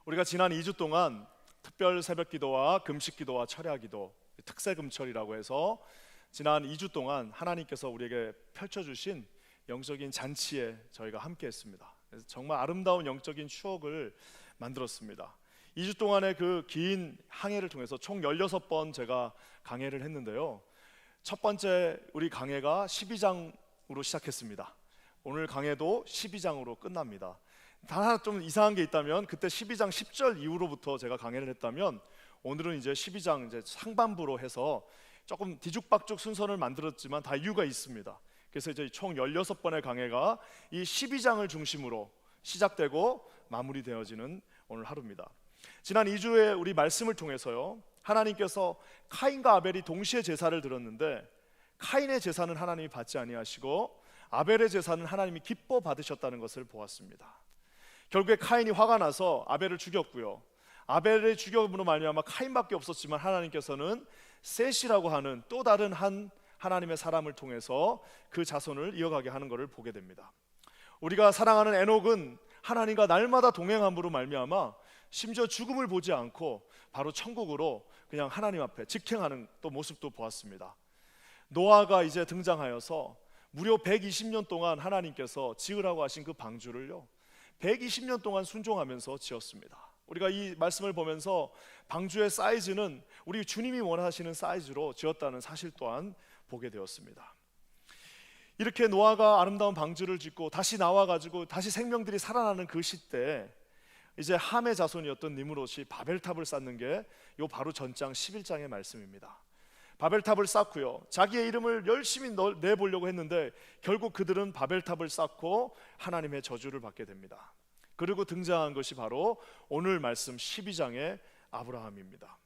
우리가 지난 2주 동안 특별 새벽기도와 금식기도와 철야기도, 특세금철이라고 해서 지난 2주 동안 하나님께서 우리에게 펼쳐주신 영적인 잔치에 저희가 함께했습니다. 그래서 정말 아름다운 영적인 추억을 만들었습니다. 2주 동안의 그 긴 항해를 통해서 총 16번 제가 강해를 했는데요, 첫 번째 우리 강해가 12장으로 시작했습니다. 오늘 강해도 12장으로 끝납니다. 단 하나 좀 이상한 게 있다면, 그때 12장 10절 이후로부터 제가 강해를 했다면 오늘은 이제 12장 이제 상반부로 해서 조금 뒤죽박죽 순서를 만들었지만 다 이유가 있습니다. 그래서 이제 총 16번의 강해가 이 12장을 중심으로 시작되고 마무리되어지는 오늘 하루입니다. 지난 2주에 우리 말씀을 통해서요, 하나님께서 카인과 아벨이 동시에 제사를 드렸는데 카인의 제사는 하나님이 받지 아니하시고 아벨의 제사는 하나님이 기뻐 받으셨다는 것을 보았습니다. 결국에 카인이 화가 나서 아벨을 죽였고요, 아벨의 죽임으로 말미암아 카인밖에 없었지만 하나님께서는 셋이라고 하는 또 다른 한 하나님의 사람을 통해서 그 자손을 이어가게 하는 것을 보게 됩니다. 우리가 사랑하는 에녹은 하나님과 날마다 동행함으로 말미암아 심지어 죽음을 보지 않고 바로 천국으로 그냥 하나님 앞에 직행하는 또 모습도 보았습니다. 노아가 이제 등장하여서 무려 120년 동안 하나님께서 지으라고 하신 그 방주를요 120년 동안 순종하면서 지었습니다. 우리가 이 말씀을 보면서 방주의 사이즈는 우리 주님이 원하시는 사이즈로 지었다는 사실 또한 보게 되었습니다. 이렇게 노아가 아름다운 방주를 짓고 다시 나와가지고 다시 생명들이 살아나는 그 시대에 이제 함의 자손이었던 니므롯이 바벨탑을 쌓는 게 요 바로 전장 11장의 말씀입니다. 바벨탑을 쌓고요, 자기의 이름을 열심히 내보려고 했는데 결국 그들은 바벨탑을 쌓고 하나님의 저주를 받게 됩니다. 그리고 등장한 것이 바로 오늘 말씀 12장의 아브라함입니다.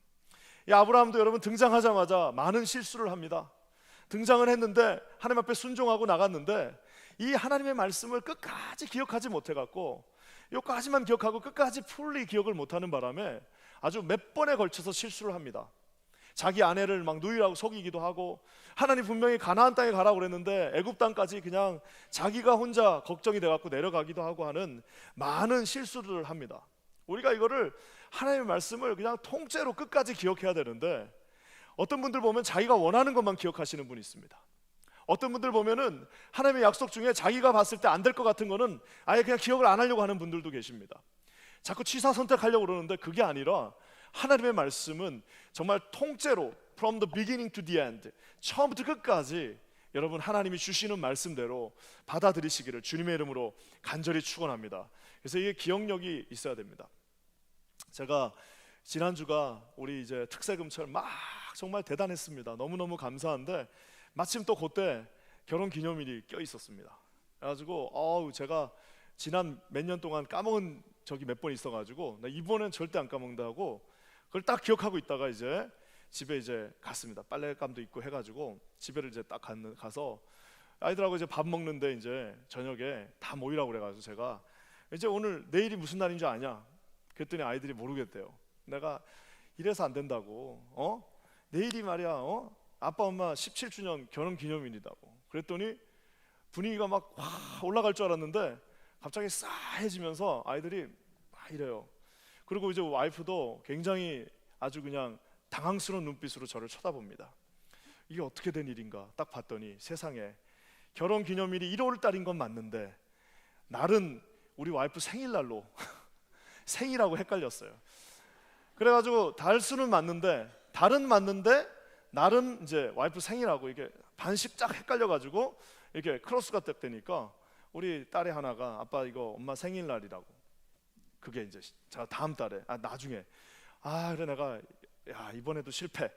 이 아브라함도 여러분 등장하자마자 많은 실수를 합니다. 등장을 했는데 하나님 앞에 순종하고 나갔는데 이 하나님의 말씀을 끝까지 기억하지 못해갖고 여기까지만 기억하고 끝까지 풀리 기억을 못하는 바람에 아주 몇 번에 걸쳐서 실수를 합니다. 자기 아내를 막 누이라고 속이기도 하고, 하나님 분명히 가나안 땅에 가라고 그랬는데 애굽 땅까지 그냥 자기가 혼자 걱정이 돼갖고 내려가기도 하고 하는 많은 실수를 합니다. 우리가 이거를 하나님의 말씀을 그냥 통째로 끝까지 기억해야 되는데 어떤 분들 보면 자기가 원하는 것만 기억하시는 분이 있습니다. 어떤 분들 보면은 하나님의 약속 중에 자기가 봤을 때 안 될 것 같은 거는 아예 그냥 기억을 안 하려고 하는 분들도 계십니다. 자꾸 취사 선택하려고 그러는데 그게 아니라 하나님의 말씀은 정말 통째로 from the beginning to the end, 처음부터 끝까지 여러분 하나님이 주시는 말씀대로 받아들이시기를 주님의 이름으로 간절히 축원합니다. 그래서 이게 기억력이 있어야 됩니다. 제가 지난주가 우리 이제 특세금철 막 정말 대단했습니다. 너무너무 감사한데 마침 또 그때 결혼기념일이 껴 있었습니다. 그래가지고 제가 지난 몇 년 동안 까먹은 적이 몇 번 있어가지고 나 이번엔 절대 안 까먹는다고 그걸 딱 기억하고 있다가 이제 집에 이제 갔습니다. 빨래감도 있고 해가지고 집에를 이제 딱 가서 아이들하고 이제 밥 먹는데 이제 저녁에 다 모이라고 그래가지고 제가 이제 오늘 내일이 무슨 날인 줄 아냐? 그랬더니 아이들이 모르겠대요. 내가 이래서 안 된다고. 내일이 말이야. 아빠 엄마 17주년 결혼기념일이라고. 그랬더니 분위기가 막 올라갈 줄 알았는데 갑자기 싸해지면서 아이들이 막 이래요. 그리고 이제 와이프도 굉장히 아주 그냥 당황스러운 눈빛으로 저를 쳐다봅니다. 이게 어떻게 된 일인가 딱 봤더니 세상에 결혼기념일이 1월 달인 건 맞는데 날은 우리 와이프 생일날로 생이라고 헷갈렸어요. 그래가지고 달수는 맞는데 달은 맞는데 날은 이제 와이프 생일하고 이게 반씩 쫙 헷갈려가지고 이렇게 크로스가 딱 되니까 우리 딸의 하나가 아빠 이거 엄마 생일날이라고. 그게 이제 제가 다음 달에 나중에 그래 내가 이번에도 실패.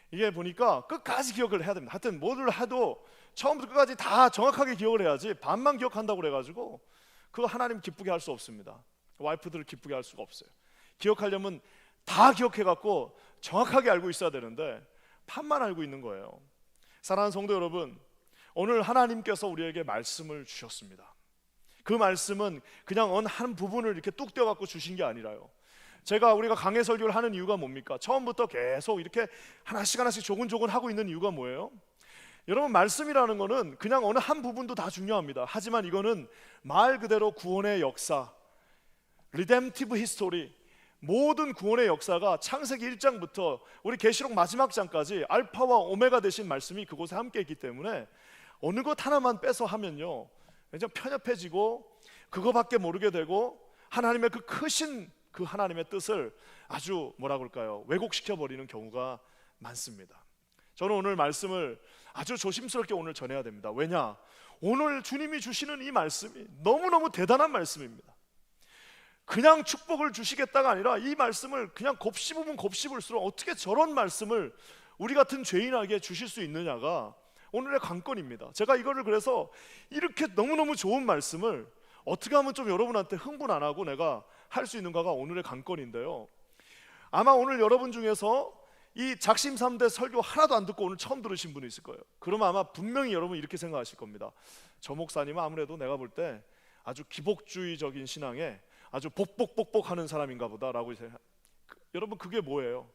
이게 보니까 끝까지 기억을 해야 됩니다. 하여튼 뭐를 해도 처음부터 끝까지 다 정확하게 기억을 해야지 반만 기억한다고 그래가지고 그거 하나님 기쁘게 할 수 없습니다. 와이프들을 기쁘게 할 수가 없어요. 기억하려면 다 기억해갖고 정확하게 알고 있어야 되는데 반만 알고 있는 거예요. 사랑하는 성도 여러분, 오늘 하나님께서 우리에게 말씀을 주셨습니다. 그 말씀은 그냥 어느 한 부분을 이렇게 뚝 떼어갖고 주신 게 아니라요, 우리가 강해 설교를 하는 이유가 뭡니까? 처음부터 계속 이렇게 하나씩 조근조근 하고 있는 이유가 뭐예요? 여러분, 말씀이라는 거는 그냥 어느 한 부분도 다 중요합니다. 하지만 이거는 말 그대로 구원의 역사, redemptive history, 모든 구원의 역사가 창세기 1장부터 우리 계시록 마지막 장까지 알파와 오메가 되신 말씀이 그곳에 함께 있기 때문에 어느 것 하나만 빼서 하면요 그냥 편협해지고 그거밖에 모르게 되고 하나님의 그 크신 그 하나님의 뜻을 아주 뭐라 그럴까요? 왜곡시켜 버리는 경우가 많습니다. 저는 오늘 말씀을 아주 조심스럽게 오늘 전해야 됩니다. 왜냐? 오늘 주님이 주시는 이 말씀이 너무너무 대단한 말씀입니다. 그냥 축복을 주시겠다가 아니라 이 말씀을 그냥 곱씹으면 곱씹을수록 어떻게 저런 말씀을 우리 같은 죄인에게 주실 수 있느냐가 오늘의 관건입니다. 제가 이거를 그래서 이렇게 너무너무 좋은 말씀을 어떻게 하면 좀 여러분한테 흥분 안 하고 내가 할 수 있는가가 오늘의 관건인데요. 아마 오늘 여러분 중에서 이 작심삼대 설교 하나도 안 듣고 오늘 처음 들으신 분이 있을 거예요. 그러면 아마 분명히 여러분 이렇게 생각하실 겁니다. 저 목사님은 아무래도 내가 볼 때 아주 기복주의적인 신앙에 아주 복복복복하는 사람인가 보다라고 여러분 그게 뭐예요?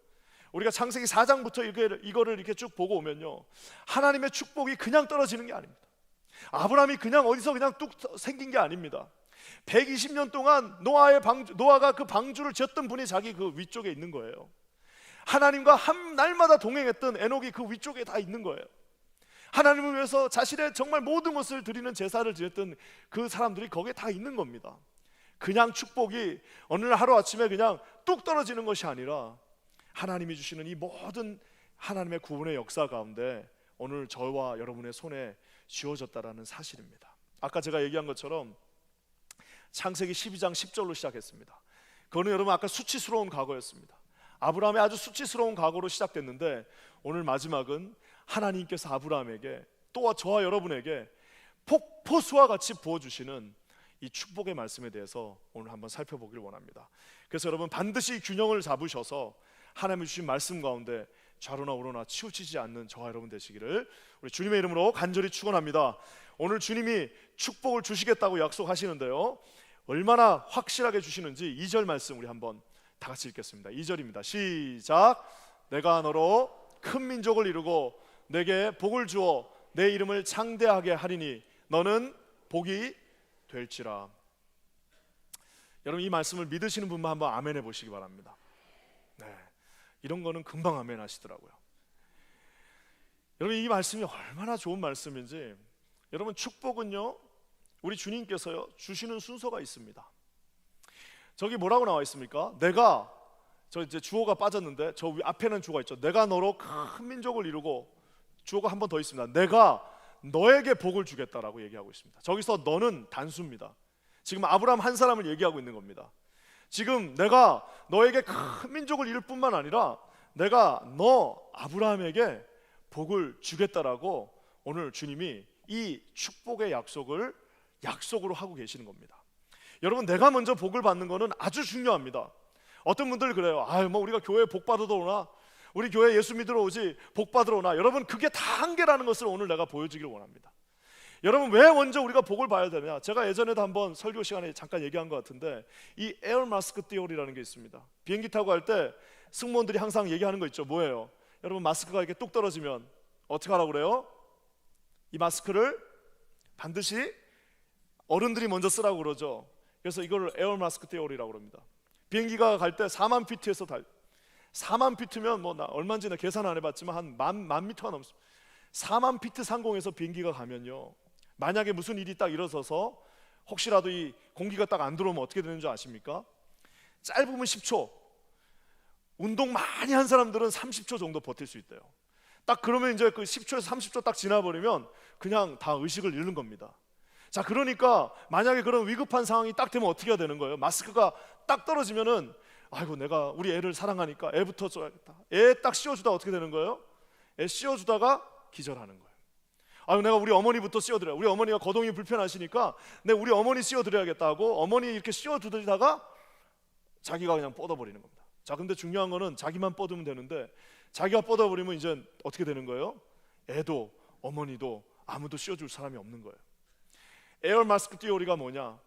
우리가 창세기 4장부터 이거를 이렇게 쭉 보고 오면요 하나님의 축복이 그냥 떨어지는 게 아닙니다. 아브라함이 그냥 어디서 그냥 뚝 생긴 게 아닙니다. 120년 동안 노아가 그 방주를 지었던 분이 자기 그 위쪽에 있는 거예요. 하나님과 한 날마다 동행했던 에녹이 그 위쪽에 다 있는 거예요. 하나님을 위해서 자신의 정말 모든 것을 드리는 제사를 지냈던 그 사람들이 거기에 다 있는 겁니다. 그냥 축복이 어느 날 하루아침에 그냥 뚝 떨어지는 것이 아니라 하나님이 주시는 이 모든 하나님의 구원의 역사 가운데 오늘 저와 여러분의 손에 쥐어졌다라는 사실입니다. 아까 제가 얘기한 것처럼 창세기 12장 10절로 시작했습니다. 그거는 여러분 아까 수치스러운 과거였습니다. 아브라함의 아주 수치스러운 과거로 시작됐는데 오늘 마지막은 하나님께서 아브라함에게 또 저와 여러분에게 폭포수와 같이 부어주시는 이 축복의 말씀에 대해서 오늘 한번 살펴보기를 원합니다. 그래서 여러분 반드시 균형을 잡으셔서 하나님이 주신 말씀 가운데 좌로나 우로나 치우치지 않는 저와 여러분 되시기를 우리 주님의 이름으로 간절히 축원합니다. 오늘 주님이 축복을 주시겠다고 약속하시는데요 얼마나 확실하게 주시는지 2절 말씀 우리 한번 다 같이 읽겠습니다. 2절입니다. 시작. 내가 너로 큰 민족을 이루고 내게 복을 주어 내 이름을 창대하게 하리니 너는 복이 될지라. 여러분 이 말씀을 믿으시는 분만 한번 아멘 해보시기 바랍니다. 네, 이런 거는 금방 아멘 하시더라고요. 여러분 이 말씀이 얼마나 좋은 말씀인지. 여러분 축복은요 우리 주님께서요 주시는 순서가 있습니다. 저기 뭐라고 나와 있습니까? 내가 저 이제 주어가 빠졌는데 저 앞에는 주어가 있죠. 내가 너로 큰 민족을 이루고 주어가 한 번 더 있습니다. 내가 너에게 복을 주겠다라고 얘기하고 있습니다. 저기서 너는 단수입니다. 지금 아브라함 한 사람을 얘기하고 있는 겁니다. 지금 내가 너에게 큰 민족을 이룰 뿐만 아니라 내가 너 아브라함에게 복을 주겠다라고 오늘 주님이 이 축복의 약속으로 하고 계시는 겁니다. 여러분 내가 먼저 복을 받는 것은 아주 중요합니다. 어떤 분들 그래요. 뭐 우리가 교회에 복 받으러 오나, 우리 교회 예수 믿으러 오지 복 받으러 오나. 여러분 그게 다 한계라는 것을 오늘 내가 보여주기를 원합니다. 여러분 왜 먼저 우리가 복을 봐야 되냐? 제가 예전에도 한번 설교 시간에 잠깐 얘기한 것 같은데 이 에어 마스크 띠오리라는 게 있습니다. 비행기 타고 갈 때 승무원들이 항상 얘기하는 거 있죠. 뭐예요? 여러분 마스크가 이렇게 뚝 떨어지면 어떻게 하라고 그래요? 이 마스크를 반드시 어른들이 먼저 쓰라고 그러죠. 그래서 이걸 에어 마스크 띠오리라고 그럽니다. 비행기가 갈 때 4만 피트에서 4만 피트면 뭐 나 얼마인지 나 계산 안 해봤지만 한 만 미터가 넘습니다. 4만 피트 상공에서 비행기가 가면요 만약에 무슨 일이 딱 일어서서 혹시라도 이 공기가 딱 안 들어오면 어떻게 되는 줄 아십니까? 짧으면 10초, 운동 많이 한 사람들은 30초 정도 버틸 수 있대요. 딱 그러면 이제 그 10초에서 30초 딱 지나버리면 그냥 다 의식을 잃는 겁니다. 자, 그러니까 만약에 그런 위급한 상황이 딱 되면 어떻게 해야 되는 거예요? 마스크가 딱 떨어지면은 아이고 내가 우리 애를 사랑하니까 애부터 써야겠다. 애 딱 씌워주다 어떻게 되는 거예요? 애 씌워주다가 기절하는 거예요. 아유 내가 우리 어머니부터 씌워드려요. 우리 어머니가 거동이 불편하시니까 내가 우리 어머니 씌워드려야겠다 하고 어머니 이렇게 씌워두다가 자기가 그냥 뻗어버리는 겁니다. 자, 근데 중요한 거는 자기만 뻗으면 되는데 자기가 뻗어버리면 이제 어떻게 되는 거예요? 애도 어머니도 아무도 씌워줄 사람이 없는 거예요. 에어 마스크 띠오리가 뭐냐?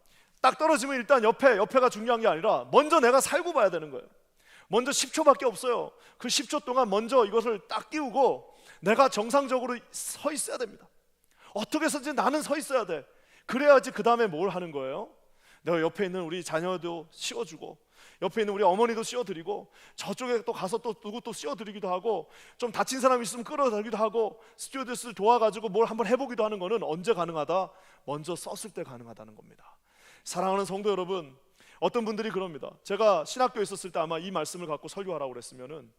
딱 떨어지면 일단 옆에가 중요한 게 아니라 먼저 내가 살고 봐야 되는 거예요. 먼저 10초밖에 없어요. 그 10초 동안 먼저 이것을 딱 끼우고 내가 정상적으로 서 있어야 됩니다. 어떻게 해서든지 나는 서 있어야 돼. 그래야지 그 다음에 뭘 하는 거예요? 내가 옆에 있는 우리 자녀도 씌워주고 옆에 있는 우리 어머니도 씌워드리고, 저쪽에 또 가서 또 누구 또 씌워드리기도 하고, 좀 다친 사람 있으면 끌어들기도 하고, 스튜어디스를 도와가지고 뭘 한번 해보기도 하는 거는 언제 가능하다? 먼저 썼을 때 가능하다는 겁니다. 사랑하는 성도 여러분, 어떤 분들이 그럽니다. 제가 신학교에 있었을 때 아마 이 말씀을 갖고 설교하라고 그랬으면은,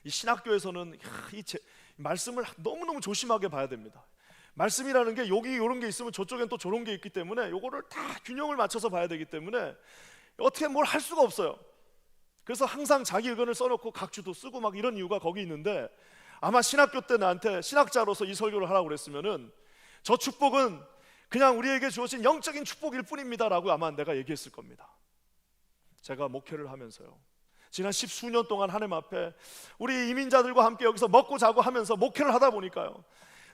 이 신학교에서는 이 말씀을 너무너무 조심하게 봐야 됩니다. 말씀이라는 게 여기 이런 게 있으면 저쪽엔 또 저런 게 있기 때문에 요거를 다 균형을 맞춰서 봐야 되기 때문에 어떻게 뭘 할 수가 없어요. 그래서 항상 자기 의견을 써놓고 각주도 쓰고 막 이런 이유가 거기 있는데, 아마 신학교 때 나한테 신학자로서 이 설교를 하라고 그랬으면은 저 축복은 그냥 우리에게 주어진 영적인 축복일 뿐입니다 라고 아마 내가 얘기했을 겁니다. 제가 목회를 하면서요, 지난 10수년 동안 하나님 앞에 우리 이민자들과 함께 여기서 먹고 자고 하면서 목회를 하다 보니까요,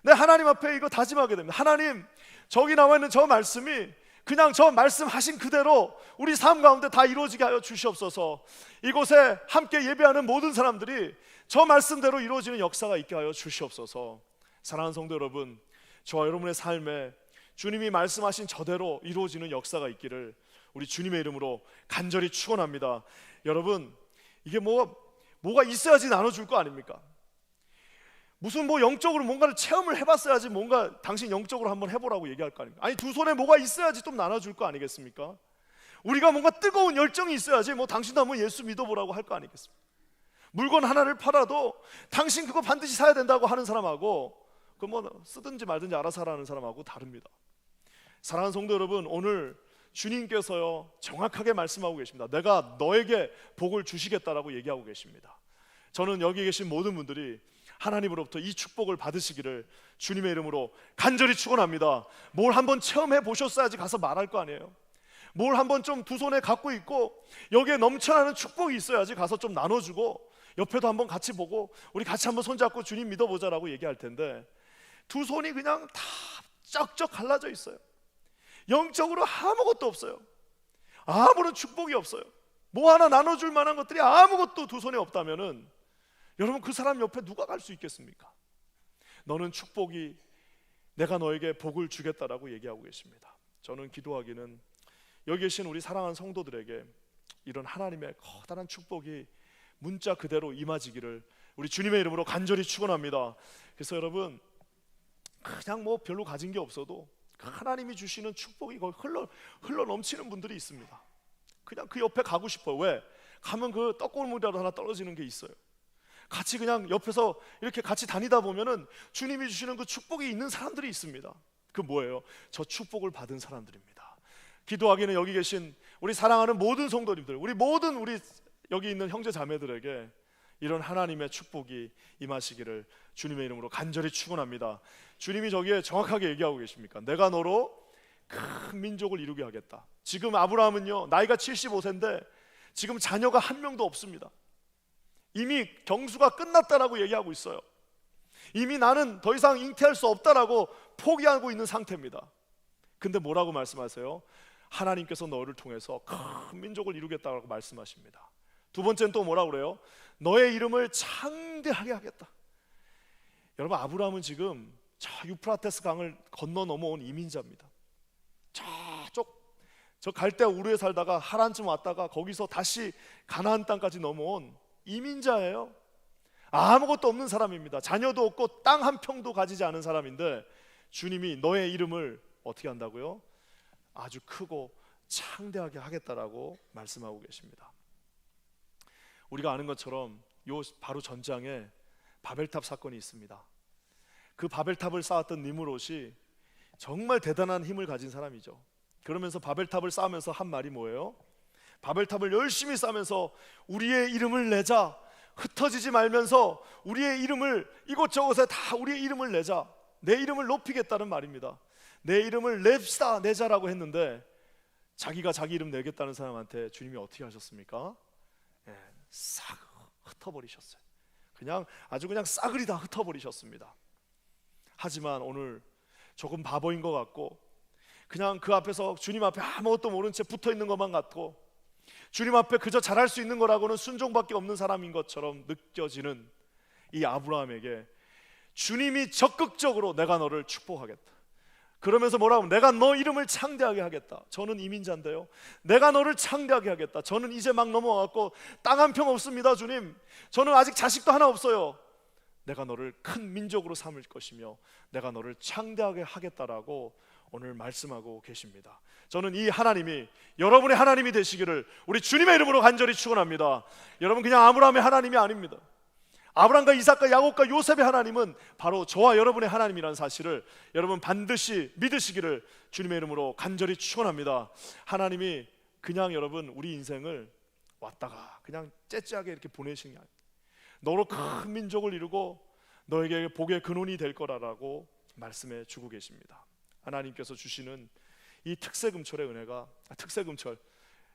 네, 하나님 앞에 이거 다짐하게 됩니다. 하나님, 저기 나와 있는 저 말씀이 그냥 저 말씀하신 그대로 우리 삶 가운데 다 이루어지게 하여 주시옵소서. 이곳에 함께 예배하는 모든 사람들이 저 말씀대로 이루어지는 역사가 있게 하여 주시옵소서. 사랑하는 성도 여러분, 저와 여러분의 삶에 주님이 말씀하신 저대로 이루어지는 역사가 있기를 우리 주님의 이름으로 간절히 축원합니다. 여러분, 이게 뭐가 있어야지 나눠줄 거 아닙니까? 무슨 영적으로 뭔가를 체험을 해봤어야지 뭔가 당신 영적으로 한번 해보라고 얘기할 거 아닙니까? 아니, 두 손에 뭐가 있어야지 좀 나눠줄 거 아니겠습니까? 우리가 뭔가 뜨거운 열정이 있어야지 당신도 한번 예수 믿어보라고 할 거 아니겠습니까? 물건 하나를 팔아도 당신 그거 반드시 사야 된다고 하는 사람하고 그 쓰든지 말든지 알아서 하라는 사람하고 다릅니다. 사랑하는 성도 여러분, 오늘 주님께서요 정확하게 말씀하고 계십니다. 내가 너에게 복을 주시겠다라고 얘기하고 계십니다. 저는 여기 계신 모든 분들이 하나님으로부터 이 축복을 받으시기를 주님의 이름으로 간절히 축원합니다. 뭘 한번 체험해 보셨어야지 가서 말할 거 아니에요. 뭘 한번 좀 두 손에 갖고 있고 여기에 넘쳐나는 축복이 있어야지 가서 좀 나눠주고, 옆에도 한번 같이 보고 우리 같이 한번 손잡고 주님 믿어보자라고 얘기할 텐데, 두 손이 그냥 다 쩍쩍 갈라져 있어요. 영적으로 아무것도 없어요. 아무런 축복이 없어요. 뭐 하나 나눠줄 만한 것들이 아무것도 두 손에 없다면은 여러분, 그 사람 옆에 누가 갈 수 있겠습니까? 너는 축복이, 내가 너에게 복을 주겠다라고 얘기하고 계십니다. 저는 기도하기는 여기 계신 우리 사랑하는 성도들에게 이런 하나님의 커다란 축복이 문자 그대로 임하지기를 우리 주님의 이름으로 간절히 축원합니다. 그래서 여러분, 그냥 별로 가진 게 없어도 하나님이 주시는 축복이 거의 흘러 넘치는 분들이 있습니다. 그냥 그 옆에 가고 싶어요. 왜? 가면 그 떡고물이라도 하나 떨어지는 게 있어요. 같이 그냥 옆에서 이렇게 같이 다니다 보면은 주님이 주시는 그 축복이 있는 사람들이 있습니다. 그 뭐예요? 저 축복을 받은 사람들입니다. 기도하기는 여기 계신 우리 사랑하는 모든 성도님들, 우리 여기 있는 형제 자매들에게 이런 하나님의 축복이 임하시기를 주님의 이름으로 간절히 축원합니다. 주님이 저기에 정확하게 얘기하고 계십니까? 내가 너로 큰 민족을 이루게 하겠다. 지금 아브라함은요 나이가 75세인데 지금 자녀가 한 명도 없습니다. 이미 경수가 끝났다라고 얘기하고 있어요. 이미 나는 더 이상 잉태할 수 없다라고 포기하고 있는 상태입니다. 근데 뭐라고 말씀하세요? 하나님께서 너를 통해서 큰 민족을 이루겠다고 말씀하십니다. 두 번째는 또 뭐라고 그래요? 너의 이름을 창대하게 하겠다. 여러분, 아브라함은 지금 저 유프라테스 강을 건너 넘어온 이민자입니다. 저 갈대아 우르에 살다가 하란쯤 왔다가 거기서 다시 가나안 땅까지 넘어온 이민자예요. 아무것도 없는 사람입니다. 자녀도 없고 땅 한 평도 가지지 않은 사람인데 주님이 너의 이름을 어떻게 한다고요? 아주 크고 창대하게 하겠다라고 말씀하고 계십니다. 우리가 아는 것처럼 요 바로 전장에 바벨탑 사건이 있습니다. 그 바벨탑을 쌓았던 니므롯이 정말 대단한 힘을 가진 사람이죠. 그러면서 바벨탑을 쌓으면서 한 말이 뭐예요? 바벨탑을 열심히 쌓으면서 우리의 이름을 내자, 흩어지지 말면서 우리의 이름을 이곳저곳에 다 우리의 이름을 내자, 내 이름을 높이겠다는 말입니다. 내 이름을 내자라고 했는데 자기가 자기 이름 내겠다는 사람한테 주님이 어떻게 하셨습니까? 싹 흩어버리셨어요. 아주 그냥 싸그리 다 흩어버리셨습니다. 하지만 오늘 조금 바보인 것 같고 그냥 그 앞에서 주님 앞에 아무것도 모른 채 붙어있는 것만 같고 주님 앞에 그저 잘할 수 있는 거라고는 순종밖에 없는 사람인 것처럼 느껴지는 이 아브라함에게 주님이 적극적으로 내가 너를 축복하겠다, 그러면서 뭐라고? 내가 너 이름을 창대하게 하겠다. 저는 이민자인데요. 내가 너를 창대하게 하겠다. 저는 이제 막 넘어왔고 땅 한 평 없습니다, 주님. 저는 아직 자식도 하나 없어요. 내가 너를 큰 민족으로 삼을 것이며 내가 너를 창대하게 하겠다라고 오늘 말씀하고 계십니다. 저는 이 하나님이 여러분의 하나님이 되시기를 우리 주님의 이름으로 간절히 축원합니다. 여러분, 그냥 아브라함의 하나님이 아닙니다. 아브라함과 이삭과 야곱과 요셉의 하나님은 바로 저와 여러분의 하나님이라는 사실을 여러분 반드시 믿으시기를 주님의 이름으로 간절히 축원합니다. 하나님이 그냥 여러분 우리 인생을 왔다가 그냥 째째하게 이렇게 보내신 게 아니에요. 너로 큰 민족을 이루고 너에게 복의 근원이 될 거라고 말씀해 주고 계십니다. 하나님께서 주시는 이 특세금철의 은혜가, 특세금철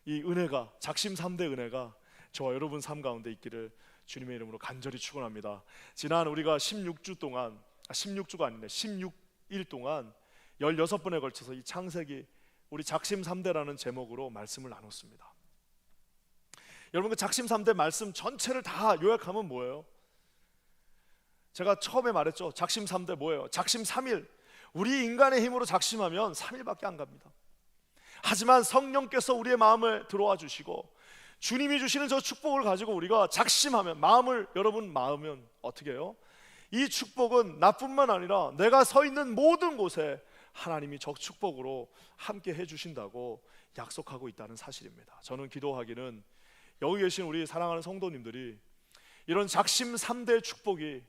이 은혜가, 작심삼대 은혜가 저와 여러분 삶 가운데 있기를 주님의 이름으로 간절히 축원합니다. 지난 우리가 16주 동안 16주가 아니네 16일 동안 16번에 걸쳐서 이 창세기 우리 작심삼대라는 제목으로 말씀을 나눴습니다. 여러분, 그 작심삼대 말씀 전체를 다 요약하면 뭐예요? 제가 처음에 말했죠. 작심삼대 뭐예요? 작심삼일. 우리 인간의 힘으로 작심하면 3일밖에 안 갑니다. 하지만 성령께서 우리의 마음을 들어와 주시고 주님이 주시는 저 축복을 가지고 우리가 작심하면, 마음을 여러분 마으면 어떻게 해요? 이 축복은 나뿐만 아니라 내가 서 있는 모든 곳에 하나님이 저 축복으로 함께 해주신다고 약속하고 있다는 사실입니다. 저는 기도하기는 여기 계신 우리 사랑하는 성도님들이 이런 작심 3대 축복이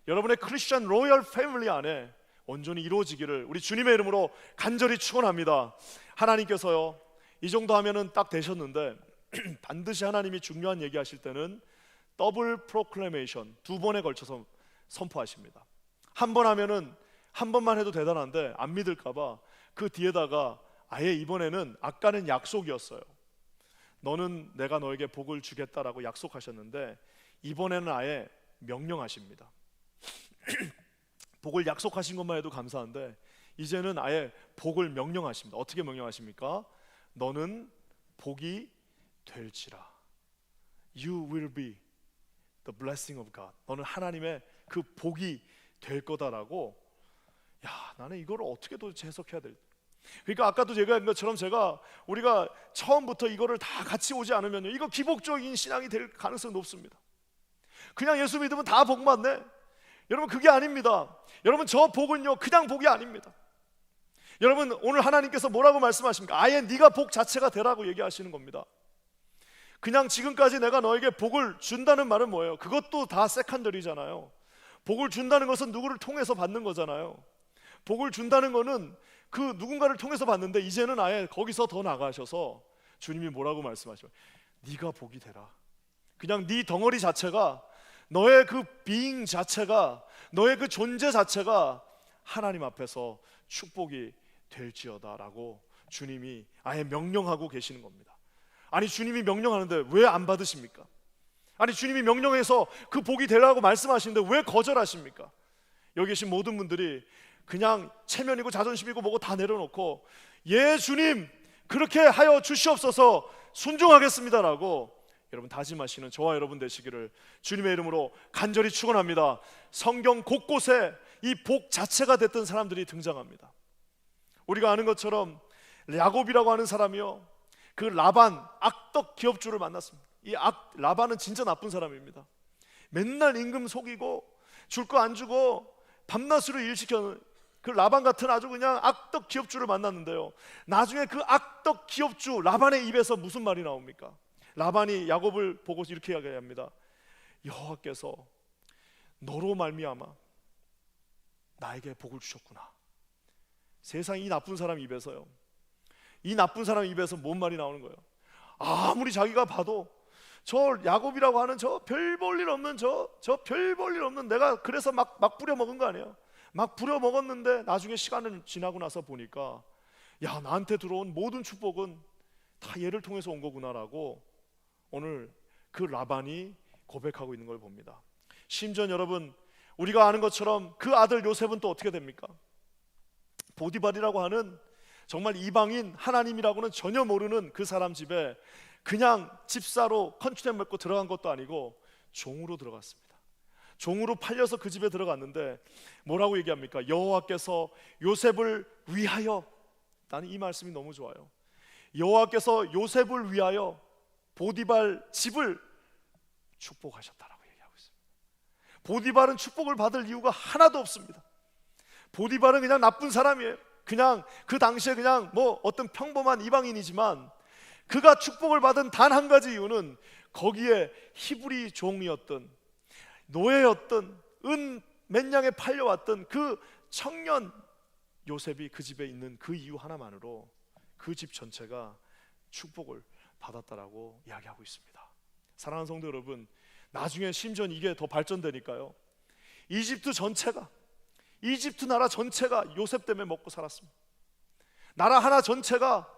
여러분의 크리스천 로열 패밀리 안에 온전히 이루어지기를 우리 주님의 이름으로 간절히 축원합니다. 하나님께서요, 이 정도 하면은 딱 되셨는데 반드시 하나님이 중요한 얘기하실 때는 더블 프로클레메이션, 2번에 걸쳐서 선포하십니다. 한 번 하면은 한 번만 해도 대단한데 안 믿을까봐 그 뒤에다가 아예 이번에는, 아까는 약속이었어요. 너는 내가 너에게 복을 주겠다라고 약속하셨는데 이번에는 아예 명령하십니다. 복을 약속하신 것만 해도 감사한데 이제는 아예 복을 명령하십니다. 어떻게 명령하십니까? 너는 복이 될지라. You will be the blessing of God. 너는 하나님의 그 복이 될 거다라고. 야, 나는 이걸 어떻게 도대체 해석해야 될지. 그러니까 아까도 얘기한 것처럼 우리가 처음부터 이거를 다 같이 오지 않으면요, 이거 기복적인 신앙이 될 가능성이 높습니다. 그냥 예수 믿으면 다 복 받네. 여러분, 그게 아닙니다. 여러분, 저 복은요 그냥 복이 아닙니다. 여러분, 오늘 하나님께서 뭐라고 말씀하십니까? 아예 네가 복 자체가 되라고 얘기하시는 겁니다. 그냥 지금까지 내가 너에게 복을 준다는 말은 뭐예요? 그것도 다 세컨더리잖아요. 복을 준다는 것은 누구를 통해서 받는 거잖아요. 복을 준다는 거는 그 누군가를 통해서 받는데 이제는 아예 거기서 더 나가셔서 주님이 뭐라고 말씀하셔요? 네가 복이 되라. 그냥 네 덩어리 자체가, 너의 그 being 자체가, 너의 그 존재 자체가 하나님 앞에서 축복이 될지어다 라고 주님이 아예 명령하고 계시는 겁니다. 아니, 주님이 명령하는데 왜 안 받으십니까? 아니, 주님이 명령해서 그 복이 되라고 말씀하시는데 왜 거절하십니까? 여기 계신 모든 분들이 그냥 체면이고 자존심이고 뭐고 다 내려놓고 예 주님 그렇게 하여 주시옵소서 순종하겠습니다라고 여러분 다짐하시는 저와 여러분 되시기를 주님의 이름으로 간절히 축원합니다. 성경 곳곳에 이 복 자체가 됐던 사람들이 등장합니다. 우리가 아는 것처럼 야곱이라고 하는 사람이요, 그 라반 악덕 기업주를 만났습니다. 라반은 진짜 나쁜 사람입니다. 맨날 임금 속이고 줄 거 안 주고 밤낮으로 일 시켜는 그 라반 같은 아주 그냥 악덕 기업주를 만났는데요, 나중에 그 악덕 기업주 라반의 입에서 무슨 말이 나옵니까? 라반이 야곱을 보고 이렇게 이야기합니다. 여호와께서 너로 말미암아 나에게 복을 주셨구나. 세상 이 나쁜 사람 입에서요, 이 나쁜 사람 입에서 뭔 말이 나오는 거예요? 아무리 자기가 봐도 저 야곱이라고 하는 저 별 볼 일 없는 저 별 볼 일 없는, 내가 그래서 막 부려 먹은 거 아니에요? 막 부려 먹었는데 나중에 시간을 지나고 나서 보니까 야, 나한테 들어온 모든 축복은 다 얘를 통해서 온 거구나라고 오늘 그 라반이 고백하고 있는 걸 봅니다. 심지어 여러분, 우리가 아는 것처럼 그 아들 요셉은 또 어떻게 됩니까? 보디발이라고 하는 정말 이방인, 하나님이라고는 전혀 모르는 그 사람 집에 그냥 집사로 컨츄넷 먹고 들어간 것도 아니고 종으로 들어갔습니다. 종으로 팔려서 그 집에 들어갔는데 뭐라고 얘기합니까? 여호와께서 요셉을 위하여, 나는 이 말씀이 너무 좋아요. 여호와께서 요셉을 위하여 보디발 집을 축복하셨다라고 얘기하고 있습니다. 보디발은 축복을 받을 이유가 하나도 없습니다. 보디발은 그냥 나쁜 사람이에요. 그냥 그 당시에 그냥 뭐 어떤 평범한 이방인이지만 그가 축복을 받은 단 한 가지 이유는 거기에 히브리 종이었던, 노예였던, 은 몇 냥에 팔려왔던 그 청년 요셉이 그 집에 있는 그 이유 하나만으로 그 집 전체가 축복을 받았다라고 이야기하고 있습니다. 사랑하는 성도 여러분, 나중에 심지어 이게 더 발전되니까요, 이집트 전체가, 이집트 나라 전체가 요셉 때문에 먹고 살았습니다. 나라 전체가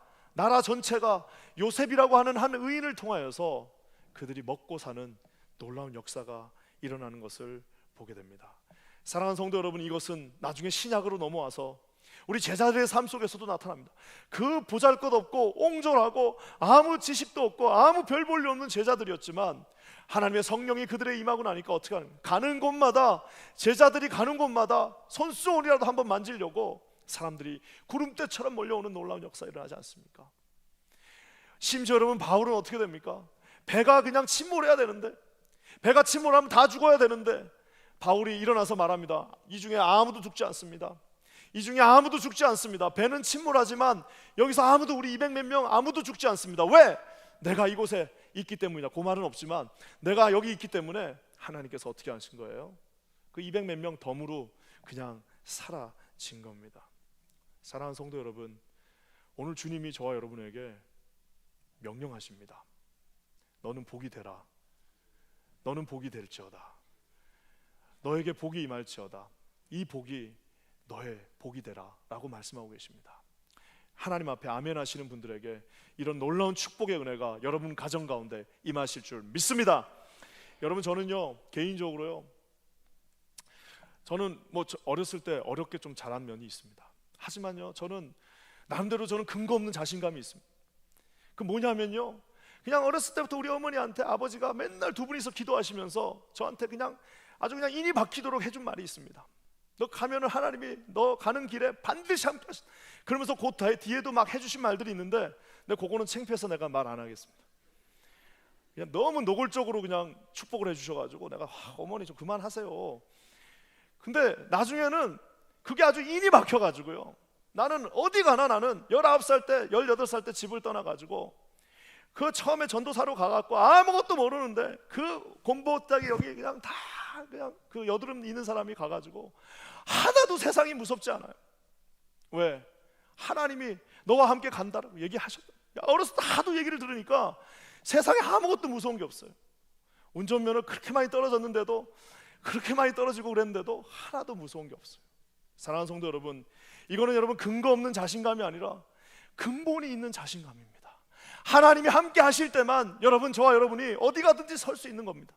요셉이라고 하는 한 의인을 통하여서 그들이 먹고 사는 놀라운 역사가 일어나는 것을 보게 됩니다. 사랑하는 성도 여러분, 이것은 나중에 신약으로 넘어와서 우리 제자들의 삶 속에서도 나타납니다. 그 보잘것없고 옹졸하고 아무 지식도 없고 아무 별 볼 일 없는 제자들이었지만 하나님의 성령이 그들의 임하고 나니까 어떻게 하는가? 가는 곳마다, 제자들이 가는 곳마다 손수건이라도 한번 만지려고 사람들이 구름대처럼 몰려오는 놀라운 역사가 일어나지 않습니까? 심지어 여러분, 바울은 어떻게 됩니까? 배가 그냥 침몰해야 되는데, 배가 침몰하면 다 죽어야 되는데 바울이 일어나서 말합니다. 이 중에 아무도 죽지 않습니다. 이 중에 아무도 죽지 않습니다. 배는 침몰하지만 여기서 아무도, 우리 200몇 명 아무도 죽지 않습니다. 왜? 내가 이곳에 있기 때문이다. 그 말은 없지만 내가 여기 있기 때문에 하나님께서 어떻게 하신 거예요? 그 200몇 명 덤으로 그냥 사라진 겁니다. 사랑하는 성도 여러분, 오늘 주님이 저와 여러분에게 명령하십니다. 너는 복이 되라. 너는 복이 될지어다. 너에게 복이 임할지어다. 이 복이 너의 복이 되라 라고 말씀하고 계십니다. 하나님 앞에 아멘 하시는 분들에게 이런 놀라운 축복의 은혜가 여러분 가정 가운데 임하실 줄 믿습니다. 여러분, 저는요, 개인적으로요, 저는 뭐 어렸을 때 어렵게 좀 자란 면이 있습니다. 하지만요, 저는 나름대로 저는 근거 없는 자신감이 있습니다. 그 뭐냐면요, 그냥 어렸을 때부터 우리 어머니한테 아버지가 맨날 두 분이서 기도하시면서 저한테 그냥 아주 그냥 인이 박히도록 해준 말이 있습니다. 너 가면은 하나님이 너 가는 길에 반드시 함께 하신다. 그러면서 그 뒤에도 막 해주신 말들이 있는데, 근데 그거는 창피해서 내가 말 안 하겠습니다. 그냥 너무 노골적으로 그냥 축복을 해주셔가지고 내가 어머니 좀 그만하세요. 근데 나중에는 그게 아주 인이 박혀가지고요, 나는 어디 가나 나는 19살 때 18살 때 집을 떠나가지고 그 처음에 전도사로 가갖고 아무것도 모르는데 그 곰보따기 여기 그냥 다 그냥 그 여드름 있는 사람이 가가지고 하나도 세상이 무섭지 않아요. 왜? 하나님이 너와 함께 간다라고 얘기하셨다. 어렸을 때 하도 얘기를 들으니까 세상에 아무것도 무서운 게 없어요. 운전면허 그렇게 많이 떨어졌는데도, 그렇게 많이 떨어지고 그랬는데도 하나도 무서운 게 없어요. 사랑하는 성도 여러분, 이거는 여러분 근거 없는 자신감이 아니라 근본이 있는 자신감입니다. 하나님이 함께 하실 때만 여러분, 저와 여러분이 어디 가든지 설 수 있는 겁니다.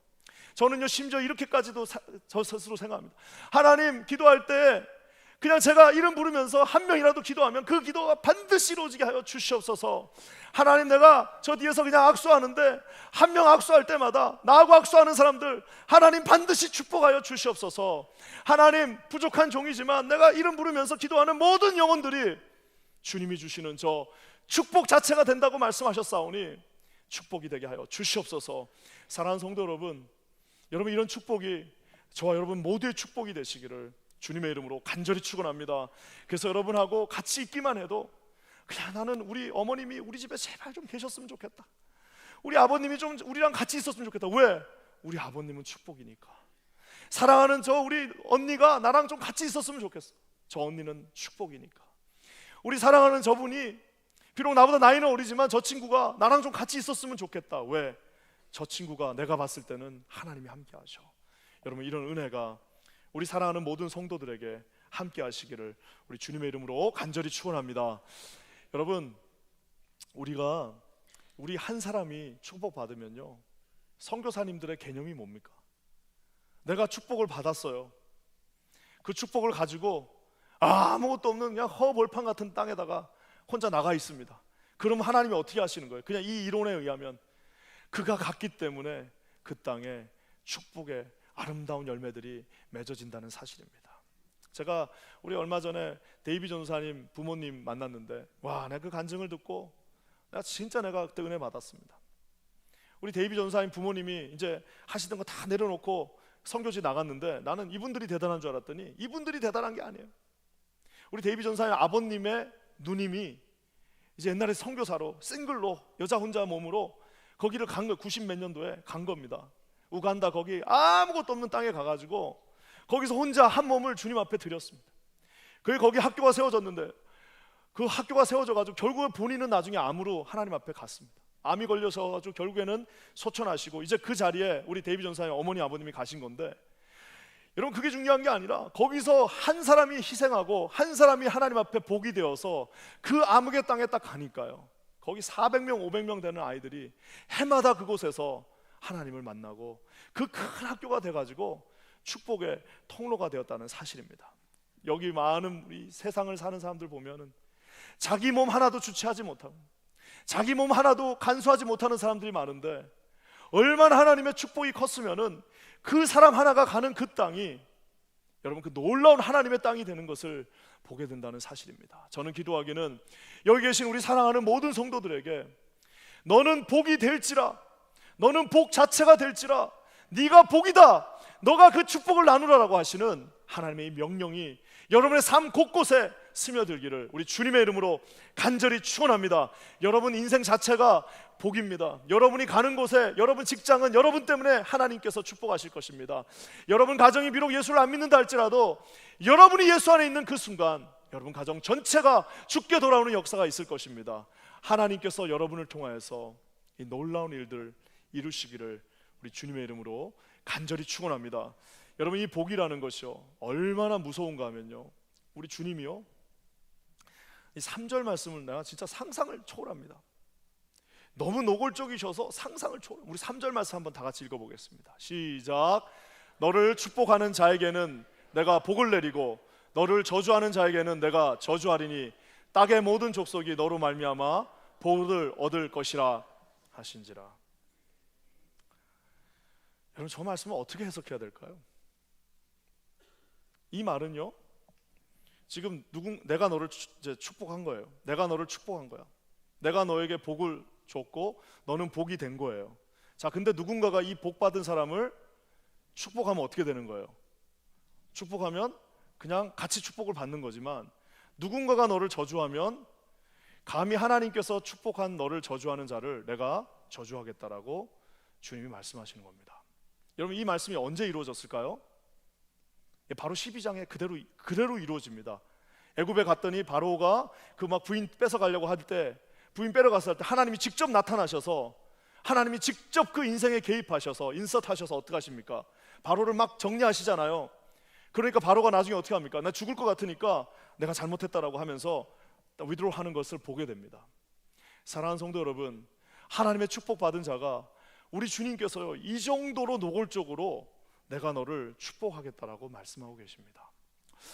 저는요, 심지어 이렇게까지도 저 스스로 생각합니다. 하나님, 기도할 때 그냥 제가 이름 부르면서 한 명이라도 기도하면 그 기도가 반드시 이루어지게 하여 주시옵소서. 하나님, 내가 저 뒤에서 그냥 악수하는데 한 명 악수할 때마다 나하고 악수하는 사람들 하나님 반드시 축복하여 주시옵소서. 하나님, 부족한 종이지만 내가 이름 부르면서 기도하는 모든 영혼들이 주님이 주시는 저 축복 자체가 된다고 말씀하셨사오니 축복이 되게 하여 주시옵소서. 사랑하는 성도 여러분, 여러분 이런 축복이 저와 여러분 모두의 축복이 되시기를 주님의 이름으로 간절히 축원합니다. 그래서 여러분하고 같이 있기만 해도 그냥 나는 우리 어머님이 우리 집에 제발 좀 계셨으면 좋겠다, 우리 아버님이 좀 우리랑 같이 있었으면 좋겠다. 왜? 우리 아버님은 축복이니까. 사랑하는 저 우리 언니가 나랑 좀 같이 있었으면 좋겠어. 저 언니는 축복이니까. 우리 사랑하는 저분이 비록 나보다 나이는 어리지만 저 친구가 나랑 좀 같이 있었으면 좋겠다. 왜? 저 친구가 내가 봤을 때는 하나님이 함께 하셔. 여러분, 이런 은혜가 우리 사랑하는 모든 성도들에게 함께 하시기를 우리 주님의 이름으로 간절히 축원합니다. 여러분, 우리 한 사람이 축복받으면요, 선교사님들의 개념이 뭡니까? 내가 축복을 받았어요. 그 축복을 가지고 아무것도 없는 그냥 허벌판 같은 땅에다가 혼자 나가 있습니다. 그럼 하나님이 어떻게 하시는 거예요? 그냥 이 이론에 의하면 그가 갔기 때문에 그 땅에 축복의 아름다운 열매들이 맺어진다는 사실입니다. 제가 우리 얼마 전에 데이비 전사님 부모님 만났는데 와, 내가 그 간증을 듣고 내가 그때 은혜 받았습니다. 우리 데이비 전사님 부모님이 이제 하시던 거 다 내려놓고 선교지 나갔는데 나는 이분들이 대단한 줄 알았더니 이분들이 대단한 게 아니에요. 우리 데이비 전사님 아버님의 누님이 이제 옛날에 선교사로 싱글로 여자 혼자 몸으로 거기를 간 거, 90 몇 년도에 간 겁니다. 우간다 거기 아무것도 없는 땅에 가가지고 거기서 혼자 한 몸을 주님 앞에 드렸습니다. 거기 학교가 세워졌는데 그 학교가 세워져가지고 결국에 본인은 나중에 암으로 하나님 앞에 갔습니다. 암이 걸려서 가지고 결국에는 소천하시고 이제 그 자리에 우리 데이비 전사의 어머니 아버님이 가신 건데, 여러분 그게 중요한 게 아니라 거기서 한 사람이 희생하고 한 사람이 하나님 앞에 복이 되어서 그 암흑의 땅에 딱 가니까요, 거기 400명 500명 되는 아이들이 해마다 그곳에서 하나님을 만나고 그 큰 학교가 돼가지고 축복의 통로가 되었다는 사실입니다. 여기 많은 우리 세상을 사는 사람들 보면은 자기 몸 하나도 주체하지 못하고 자기 몸 하나도 간수하지 못하는 사람들이 많은데, 얼마나 하나님의 축복이 컸으면은 그 사람 하나가 가는 그 땅이 여러분 그 놀라운 하나님의 땅이 되는 것을 보게 된다는 사실입니다. 저는 기도하기는 여기 계신 우리 사랑하는 모든 성도들에게 너는 복이 될지라, 너는 복 자체가 될지라, 네가 복이다, 너가 그 축복을 나누라라고 하시는 하나님의 이 명령이 여러분의 삶 곳곳에 스며들기를 우리 주님의 이름으로 간절히 축원합니다. 여러분 인생 자체가 복입니다. 여러분이 가는 곳에, 여러분 직장은 여러분 때문에 하나님께서 축복하실 것입니다. 여러분 가정이 비록 예수를 안 믿는다 할지라도 여러분이 예수 안에 있는 그 순간 여러분 가정 전체가 주께 돌아오는 역사가 있을 것입니다. 하나님께서 여러분을 통하여서 이 놀라운 일들 이루시기를 우리 주님의 이름으로 간절히 축원합니다. 여러분 이 복이라는 것이요 얼마나 무서운가 하면요, 우리 주님이요 이 3절 말씀을 내가 진짜 상상을 초월합니다. 너무 노골적이셔서 상상을 초월. 우리 3절 말씀 한번 다 같이 읽어보겠습니다. 시작. 너를 축복하는 자에게는 내가 복을 내리고 너를 저주하는 자에게는 내가 저주하리니 땅의 모든 족속이 너로 말미암아 복을 얻을 것이라 하신지라. 여러분 저 말씀을 어떻게 해석해야 될까요? 이 말은요 지금 내가 너를 이제 축복한 거예요. 내가 너를 축복한 거야. 내가 너에게 복을 줬고 너는 복이 된 거예요. 자, 근데 누군가가 이 복 받은 사람을 축복하면 어떻게 되는 거예요? 축복하면 그냥 같이 축복을 받는 거지만, 누군가가 너를 저주하면 감히 하나님께서 축복한 너를 저주하는 자를 내가 저주하겠다라고 주님이 말씀하시는 겁니다. 여러분 이 말씀이 언제 이루어졌을까요? 바로 12장에 그대로 이루어집니다. 애굽에 갔더니 바로가 그 막 부인 뺏어가려고 할 때, 부인 빼러갔을 때 하나님이 직접 나타나셔서 하나님이 직접 그 인생에 개입하셔서 인서트하셔서 어떻게 하십니까? 바로를 막 정리하시잖아요. 그러니까 바로가 나중에 어떻게 합니까? 나 죽을 것 같으니까 내가 잘못했다라고 하면서 위드로 하는 것을 보게 됩니다. 사랑하는 성도 여러분, 하나님의 축복받은 자가 우리 주님께서요 이 정도로 노골적으로 내가 너를 축복하겠다라고 말씀하고 계십니다.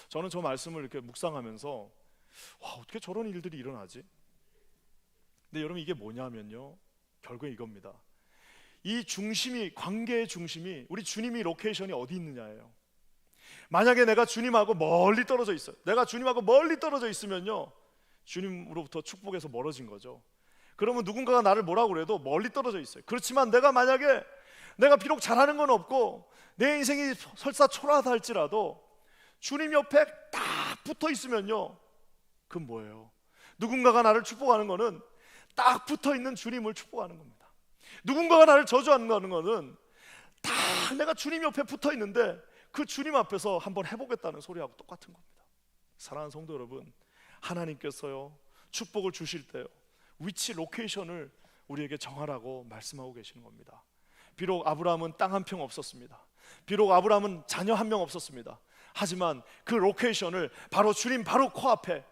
저는 저 말씀을 이렇게 묵상하면서 와, 어떻게 저런 일들이 일어나지? 근데 여러분 이게 뭐냐면요, 결국에 이겁니다. 이 중심이, 관계의 중심이 우리 주님이 로케이션이 어디 있느냐예요. 만약에 내가 주님하고 멀리 떨어져 있어요. 내가 주님하고 멀리 떨어져 있으면요 주님으로부터 축복에서 멀어진 거죠. 그러면 누군가가 나를 뭐라고 그래도 멀리 떨어져 있어요. 그렇지만 내가 비록 잘하는 건 없고 내 인생이 설사 초라하다 할지라도 주님 옆에 딱 붙어 있으면요, 그건 뭐예요? 누군가가 나를 축복하는 거는 딱 붙어 있는 주님을 축복하는 겁니다. 누군가가 나를 저주하는 거는 딱 내가 주님 옆에 붙어 있는데 그 주님 앞에서 한번 해보겠다는 소리하고 똑같은 겁니다. 사랑하는 성도 여러분, 하나님께서요 축복을 주실 때요 위치, 로케이션을 우리에게 정하라고 말씀하고 계시는 겁니다. 비록 아브라함은 땅 한 평 없었습니다. 비록 아브라함은 자녀 한 명 없었습니다. 하지만 그 로케이션을 바로 주님 바로 코앞에,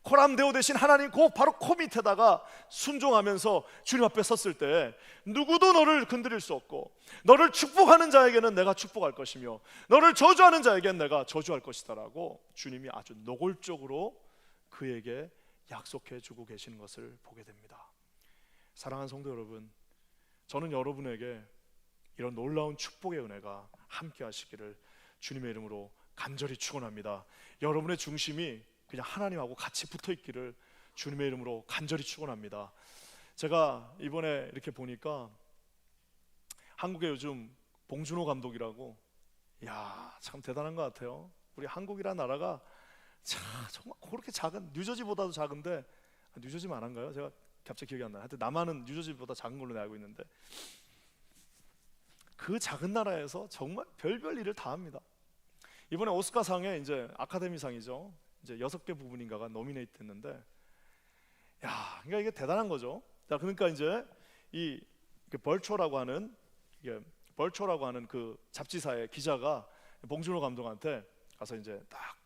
코람데오 대신 하나님 바로 코 밑에다가 순종하면서 주님 앞에 섰을 때 누구도 너를 건드릴 수 없고, 너를 축복하는 자에게는 내가 축복할 것이며 너를 저주하는 자에게는 내가 저주할 것이다라고 주님이 아주 노골적으로 그에게 약속해 주고 계시는 것을 보게 됩니다. 사랑하는 성도 여러분, 저는 여러분에게 이런 놀라운 축복의 은혜가 함께 하시기를 주님의 이름으로 간절히 축원합니다. 여러분의 중심이 그냥 하나님하고 같이 붙어 있기를 주님의 이름으로 간절히 축원합니다. 제가 이번에 이렇게 보니까 한국에 요즘 봉준호 감독이라고, 야, 참 대단한 것 같아요. 우리 한국이라는 나라가 참 정말 그렇게 작은, 뉴저지보다도 작은데, 뉴저지만 안 한가요? 제가 갑자기 기억이 안 나요. 하여튼 남한은 뉴저지보다 작은 걸로 알고 있는데, 그 작은 나라에서 정말 별별 일을 다 합니다. 이번에 오스카상에 이제 아카데미상이죠. 이제 6개 부분인가가 노미네이트 했는데, 야, 그러니까 이게 대단한 거죠. 자, 그러니까 이제 이 벌초라고 하는, 이게 벌초라고 하는 그 잡지사의 기자가 봉준호 감독한테 가서 이제 딱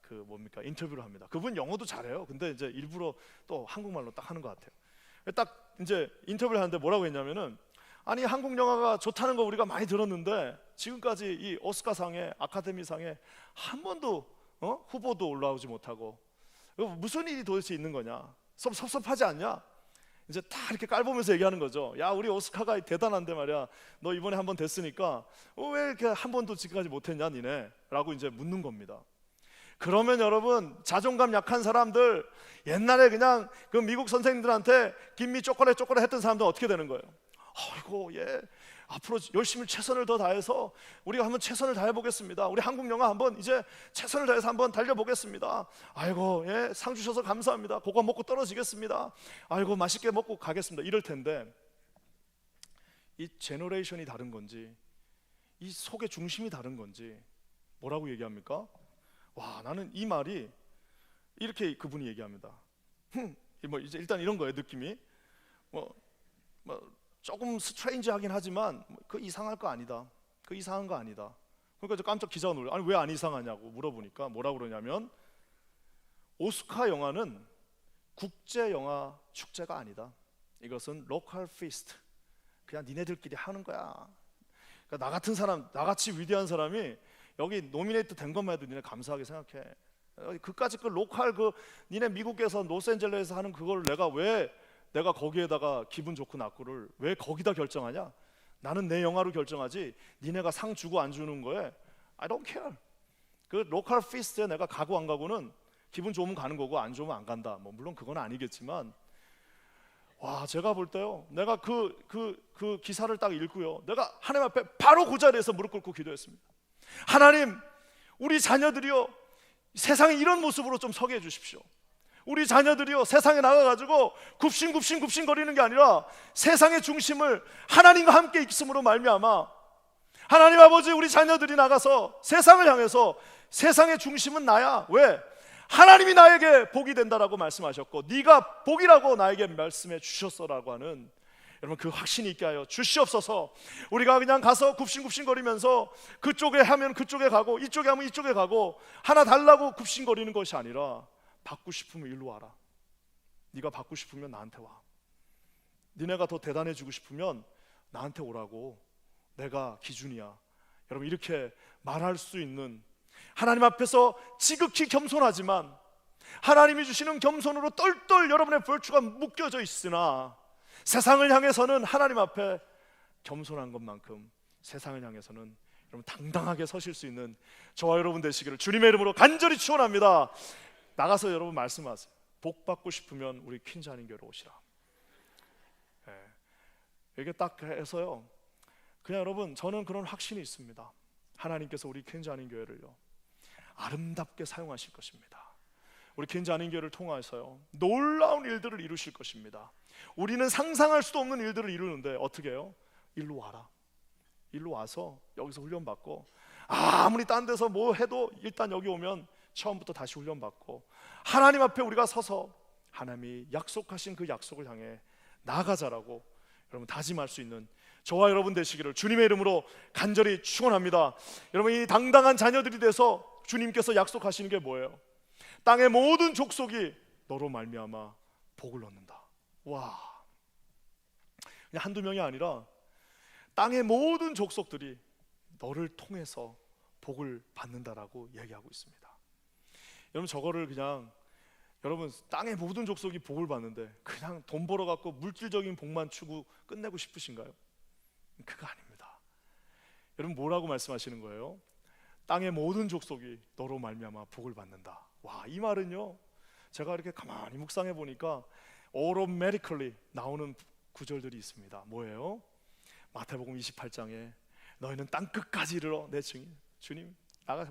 그 뭡니까, 인터뷰를 합니다. 그분 영어도 잘해요. 근데 이제 일부러 또 한국말로 딱 하는 것 같아요. 딱 이제 인터뷰를 하는데 뭐라고 했냐면은, 아니, 한국 영화가 좋다는 거 우리가 많이 들었는데 지금까지 이 오스카상에, 아카데미상에 한 번도 후보도 올라오지 못하고 무슨 일이 도대체 있는 거냐? 섭섭하지 않냐? 이제 다 이렇게 깔보면서 얘기하는 거죠. 야, 우리 오스카가 대단한데 말이야. 너 이번에 한 번 됐으니까 왜 이렇게 한 번도 지금까지 못했냐 니네? 라고 이제 묻는 겁니다. 그러면 여러분, 자존감 약한 사람들, 옛날에 그냥 그 미국 선생님들한테 김미 쪼꼬레 했던 사람들 어떻게 되는 거예요? 아이고, 예, 앞으로 열심히 최선을 더 다해서 우리가 한번 최선을 다해 보겠습니다. 우리 한국 영화 한번 이제 최선을 다해서 한번 달려 보겠습니다. 아이고, 예, 상 주셔서 감사합니다. 그거 먹고 떨어지겠습니다. 아이고, 맛있게 먹고 가겠습니다. 이럴 텐데, 이 제너레이션이 다른 건지, 이 속의 중심이 다른 건지 뭐라고 얘기합니까? 와, 나는 이 말이 이렇게 그분이 얘기합니다. 뭐 이제 일단 이런 거예요. 느낌이 뭐 조금 스트레인지하긴 하지만 그 이상할 거 아니다. 그 이상한 거 아니다. 그러니까 저 깜짝 기자가 놀라. 아니, 왜 안 이상하냐고 물어보니까 뭐라고 그러냐면, 오스카 영화는 국제 영화 축제가 아니다. 이것은 로컬 피스트. 그냥 니네들끼리 하는 거야. 그러니까 나 같은 사람, 나같이 위대한 사람이 여기 노미네이트 된 것만 해도 니네 감사하게 생각해. 그까짓 그 로컬, 그 니네 미국에서 로스앤젤레스에서 하는 그걸 내가 거기에다가 기분 좋고 나쁘를 왜 거기다 결정하냐? 나는 내 영화로 결정하지 니네가 상 주고 안 주는 거에 I don't care. 그 로컬 피스트에 내가 가고 안 가고는 기분 좋으면 가는 거고 안 좋으면 안 간다. 뭐 물론 그건 아니겠지만, 와, 제가 볼 때요, 내가 그 기사를 딱 읽고요, 내가 하나님 앞에 바로 그 자리에서 무릎 꿇고 기도했습니다. 하나님, 우리 자녀들이요, 세상에 이런 모습으로 좀 서게 해주십시오. 우리 자녀들이요, 세상에 나가가지고 굽신굽신 거리는 게 아니라 세상의 중심을 하나님과 함께 있음으로 말미암아, 하나님 아버지, 우리 자녀들이 나가서 세상을 향해서 세상의 중심은 나야. 왜? 하나님이 나에게 복이 된다라고 말씀하셨고, 네가 복이라고 나에게 말씀해 주셨어라고 하는, 여러분, 그 확신이 있게 하여 주시옵소서. 우리가 그냥 가서 굽신굽신거리면서 그쪽에 하면 그쪽에 가고 이쪽에 하면 이쪽에 가고 하나 달라고 굽신거리는 것이 아니라, 받고 싶으면 일로 와라. 네가 받고 싶으면 나한테 와. 니네가 더 대단해지고 싶으면 나한테 오라고. 내가 기준이야. 여러분, 이렇게 말할 수 있는, 하나님 앞에서 지극히 겸손하지만 하나님이 주시는 겸손으로 똘똘 여러분의 벌추가 묶여져 있으나, 세상을 향해서는 하나님 앞에 겸손한 것만큼 세상을 향해서는 여러분 당당하게 서실 수 있는 저와 여러분 되시기를 주님의 이름으로 간절히 축원합니다. 나가서 여러분 말씀하세요. 복 받고 싶으면 우리 퀸즈 한인교회로 오시라. 이게 딱 해서요, 그냥 여러분, 저는 그런 확신이 있습니다. 하나님께서 우리 퀸즈 한인교회를요 아름답게 사용하실 것입니다. 우리 퀸즈 한인교회를 통해서요 놀라운 일들을 이루실 것입니다. 우리는 상상할 수도 없는 일들을 이루는데 어떻게 해요? 일로 와라. 일로 와서 여기서 훈련받고, 아무리 딴 데서 뭐 해도 일단 여기 오면 처음부터 다시 훈련받고, 하나님 앞에 우리가 서서 하나님이 약속하신 그 약속을 향해 나아가자라고 여러분 다짐할 수 있는 저와 여러분 되시기를 주님의 이름으로 간절히 축원합니다. 여러분, 이 당당한 자녀들이 돼서 주님께서 약속하시는 게 뭐예요? 땅의 모든 족속이 너로 말미암아 복을 얻는다. 와, 그냥 한두 명이 아니라 땅의 모든 족속들이 너를 통해서 복을 받는다라고 얘기하고 있습니다. 여러분, 저거를 그냥, 여러분, 땅의 모든 족속이 복을 받는데 그냥 돈 벌어갖고 물질적인 복만 추구 끝내고 싶으신가요? 그거 아닙니다. 여러분 뭐라고 말씀하시는 거예요? 땅의 모든 족속이 너로 말미암아 복을 받는다. 와, 이 말은요, 제가 이렇게 가만히 묵상해 보니까 automatically 나오는 구절들이 있습니다. 뭐예요? 마태복음 28장에 너희는 땅 끝까지 이르러 내 증인. 주님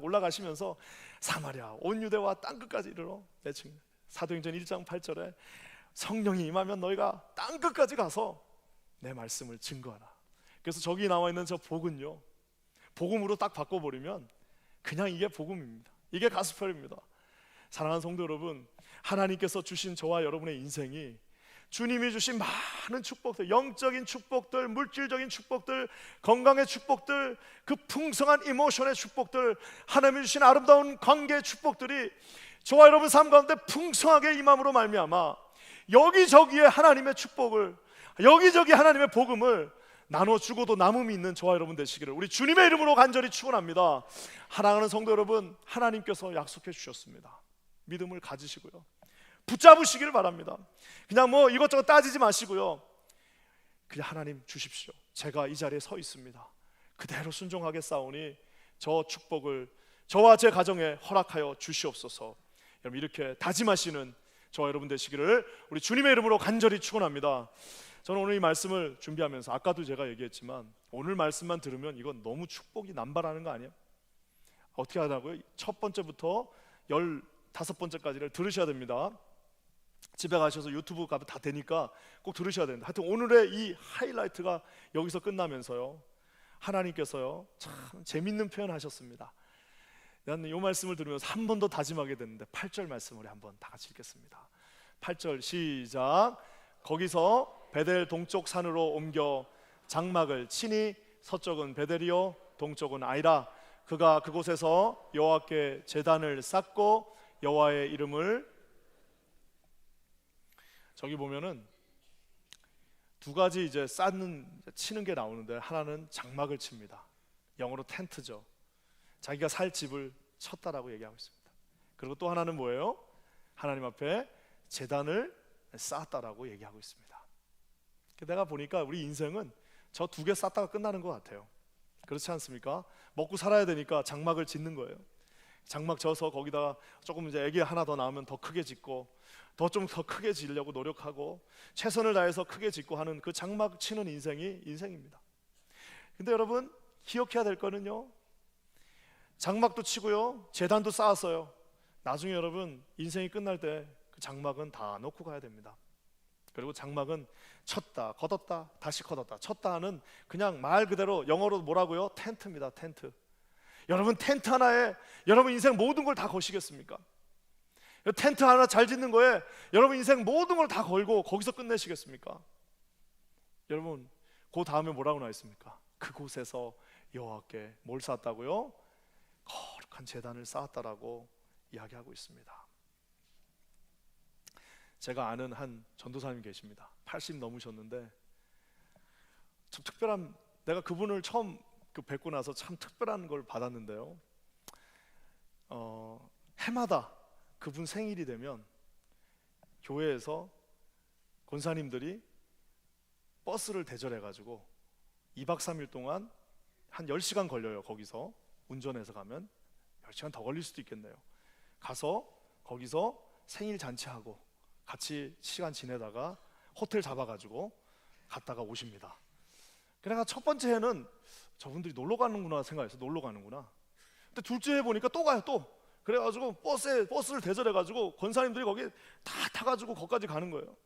올라가시면서 사마리아 온 유대와 땅 끝까지 이르러 내 증인. 사도행전 1장 8절에 성령이 임하면 너희가 땅 끝까지 가서 내 말씀을 증거하라. 그래서 저기 나와 있는 저 복은요, 복음으로 딱 바꿔버리면 그냥 이게 복음입니다. 이게 가스펠입니다. 사랑하는 성도 여러분, 하나님께서 주신 저와 여러분의 인생이 주님이 주신 많은 축복들, 영적인 축복들, 물질적인 축복들, 건강의 축복들, 그 풍성한 이모션의 축복들, 하나님이 주신 아름다운 관계의 축복들이 저와 여러분 삶 가운데 풍성하게 임함으로 말미암아 여기저기에 하나님의 축복을, 여기저기 하나님의 복음을 나눠주고도 남음이 있는 저와 여러분 되시기를 우리 주님의 이름으로 간절히 축원합니다. 사랑하는 성도 여러분, 하나님께서 약속해 주셨습니다. 믿음을 가지시고요, 붙잡으시기를 바랍니다. 그냥 뭐 이것저것 따지지 마시고요, 그냥 하나님 주십시오. 제가 이 자리에 서 있습니다. 그대로 순종하게 싸우니 저 축복을 저와 제 가정에 허락하여 주시옵소서. 여러분 이렇게 다짐하시는 저와 여러분 되시기를 우리 주님의 이름으로 간절히 축원합니다. 저는 오늘 이 말씀을 준비하면서 아까도 제가 얘기했지만 오늘 말씀만 들으면 이건 너무 축복이 남발하는 거 아니에요? 어떻게 하자고요? 첫 번째부터 15번째까지를 들으셔야 됩니다. 집에 가셔서 유튜브 가면 다 되니까 꼭 들으셔야 됩니다. 하여튼 오늘의 이 하이라이트가 여기서 끝나면서요, 하나님께서요 참 재밌는 표현 하셨습니다. 나는 이 말씀을 들으면서 한 번 더 다짐하게 됐는데 8절 말씀을 한번 다 같이 읽겠습니다. 8절 시작. 거기서 베델 동쪽 산으로 옮겨 장막을 치니 서쪽은 베델이요 동쪽은 아이라. 그가 그곳에서 여호와께 제단을 쌓고 여호와의 이름을, 저기 보면은 두 가지 이제 치는 게 나오는데, 하나는 장막을 칩니다. 영어로 텐트죠. 자기가 살 집을 쳤다라고 얘기하고 있습니다. 그리고 또 하나는 뭐예요? 하나님 앞에 제단을 쌓았다라고 얘기하고 있습니다. 내가 보니까 우리 인생은 저 두 개 쌓다가 끝나는 것 같아요. 그렇지 않습니까? 먹고 살아야 되니까 장막을 짓는 거예요. 장막 져서 거기다가 조금 이제 애기 하나 더 낳으면 더 크게 짓고, 더 크게 지으려고 노력하고 최선을 다해서 크게 짓고 하는 그 장막 치는 인생이 인생입니다. 근데 여러분 기억해야 될 거는요, 장막도 치고요 제단도 쌓았어요. 나중에 여러분 인생이 끝날 때 그 장막은 다 놓고 가야 됩니다. 그리고 장막은 쳤다 걷었다 다시 걷었다 쳤다 하는, 그냥 말 그대로 영어로 뭐라고요? 텐트입니다. 텐트. 여러분 텐트 하나에 여러분 인생 모든 걸 다 거시겠습니까? 텐트 하나 잘 짓는 거에 여러분 인생 모든 걸 다 걸고 거기서 끝내시겠습니까? 여러분 그 다음에 뭐라고 나와 있습니까? 그곳에서 여호와께 뭘 쌓았다고요? 거룩한 제단을 쌓았다라고 이야기하고 있습니다. 제가 아는 한 전도사님 계십니다. 80 넘으셨는데 참 특별한, 내가 그분을 처음 뵙고 나서 참 특별한 걸 받았는데요, 해마다 그분 생일이 되면 교회에서 권사님들이 버스를 대절해가지고 2박 3일 동안 한 10시간 걸려요. 거기서 운전해서 가면 10시간 더 걸릴 수도 있겠네요. 가서 거기서 생일 잔치하고 같이 시간 지내다가 호텔 잡아가지고 갔다가 오십니다. 그래가 첫 번째 해는 저분들이 놀러 가는구나 생각해서 놀러 가는구나. 근데 둘째 해 보니까 또 가요. 또 그래가지고 버스를 대절해가지고 권사님들이 거기 다 타가지고 거기까지 가는 거예요.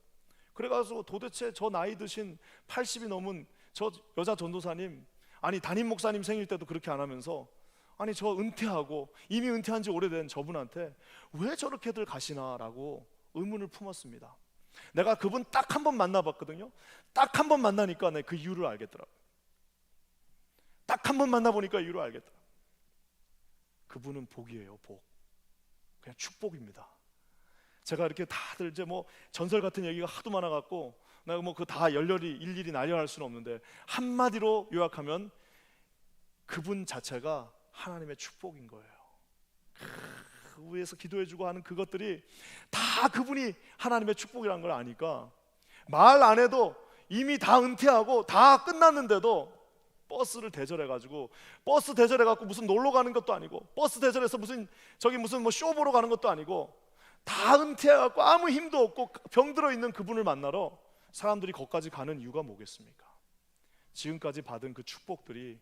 그래가지고 도대체 저 나이 드신 80이 넘은 저 여자 전도사님, 아니 담임 목사님 생일 때도 그렇게 안 하면서, 아니 저 은퇴하고 이미 은퇴한 지 오래된 저분한테 왜 저렇게들 가시나라고 의문을 품었습니다. 내가 그분 딱 한 번 만나봤거든요. 딱 한 번 만나니까 내 그 이유를 알겠더라고요. 딱 한 번 만나보니까 이유를 알겠더라고요. 그분은 복이에요. 복. 그냥 축복입니다. 제가 이렇게 다들 이제 뭐 전설 같은 얘기가 하도 많아갖고 내가 뭐 그 다 일일이 나열할 수는 없는데, 한마디로 요약하면 그분 자체가 하나님의 축복인 거예요. 그 위에서 기도해주고 하는 그것들이 다 그분이 하나님의 축복이라는 걸 아니까 말 안 해도 이미 다 은퇴하고 다 끝났는데도 버스를 대절해가지고, 버스 대절해갖고 무슨 놀러 가는 것도 아니고, 버스 대절해서 무슨 뭐 쇼 보러 가는 것도 아니고, 다 은퇴해갖고 아무 힘도 없고 병들어 있는 그분을 만나러 사람들이 거기까지 가는 이유가 뭐겠습니까? 지금까지 받은 그 축복들이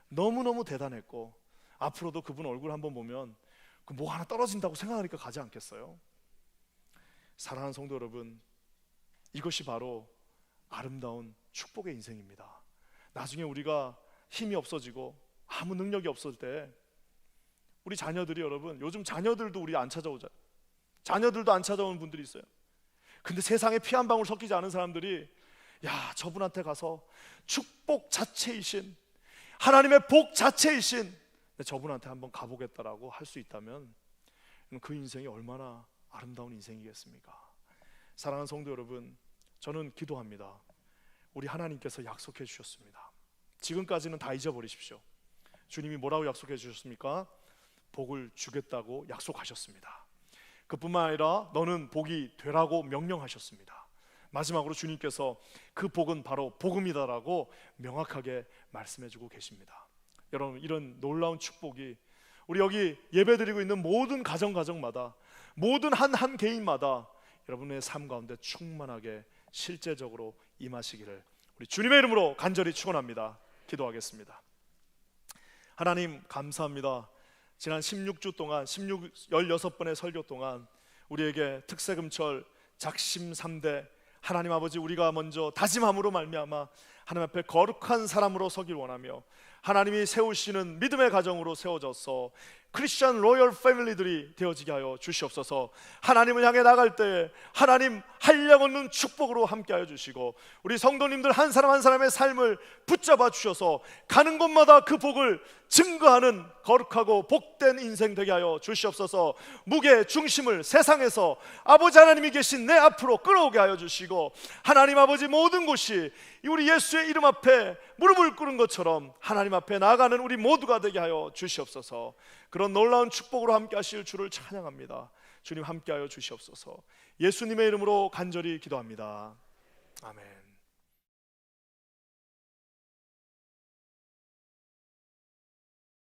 너무너무 대단했고, 앞으로도 그분 얼굴 한번 보면 그 뭐 하나 떨어진다고 생각하니까 가지 않겠어요? 사랑하는 성도 여러분, 이것이 바로 아름다운 축복의 인생입니다. 나중에 우리가 힘이 없어지고 아무 능력이 없을 때 우리 자녀들이, 여러분, 요즘 자녀들도 우리 안 찾아오잖아요. 자녀들도 안 찾아오는 분들이 있어요. 근데 세상에 피 한 방울 섞이지 않은 사람들이, 야, 저분한테 가서 축복 자체이신, 하나님의 복 자체이신 저분한테 한번 가보겠다라고 할 수 있다면 그 인생이 얼마나 아름다운 인생이겠습니까? 사랑하는 성도 여러분, 저는 기도합니다. 우리 하나님께서 약속해 주셨습니다. 지금까지는 다 잊어버리십시오. 주님이 뭐라고 약속해 주셨습니까? 복을 주겠다고 약속하셨습니다. 그뿐만 아니라 너는 복이 되라고 명령하셨습니다. 마지막으로 주님께서 그 복은 바로 복음이다라고 명확하게 말씀해주고 계십니다. 여러분, 이런 놀라운 축복이 우리 여기 예배드리고 있는 모든 가정마다, 모든 한 개인마다 여러분의 삶 가운데 충만하게 실제적으로 임하시기를 우리 주님의 이름으로 간절히 축원합니다. 기도하겠습니다. 하나님, 감사합니다. 지난 16주 동안 16번의 설교 동안 우리에게 특세금철 작심 3대, 하나님 아버지, 우리가 먼저 다짐함으로 말미암아 하나님 앞에 거룩한 사람으로 서길 원하며 하나님이 세우시는 믿음의 가정으로 세워져서 크리스천 로열 패밀리들이 되어지게 하여 주시옵소서. 하나님을 향해 나갈 때 하나님 한량없는 축복으로 함께하여 주시고, 우리 성도님들 한 사람 한 사람의 삶을 붙잡아 주셔서 가는 곳마다 그 복을 증거하는 거룩하고 복된 인생 되게 하여 주시옵소서. 무게 중심을 세상에서 아버지 하나님이 계신 내 앞으로 끌어오게 하여 주시고, 하나님 아버지, 모든 곳이 우리 예수의 이름 앞에 무릎을 꿇은 것처럼 하나님 앞에 나아가는 우리 모두가 되게 하여 주시옵소서. 그런 놀라운 축복으로 함께 하실 주를 찬양합니다. 주님, 함께 하여 주시옵소서. 예수님의 이름으로 간절히 기도합니다. 아멘.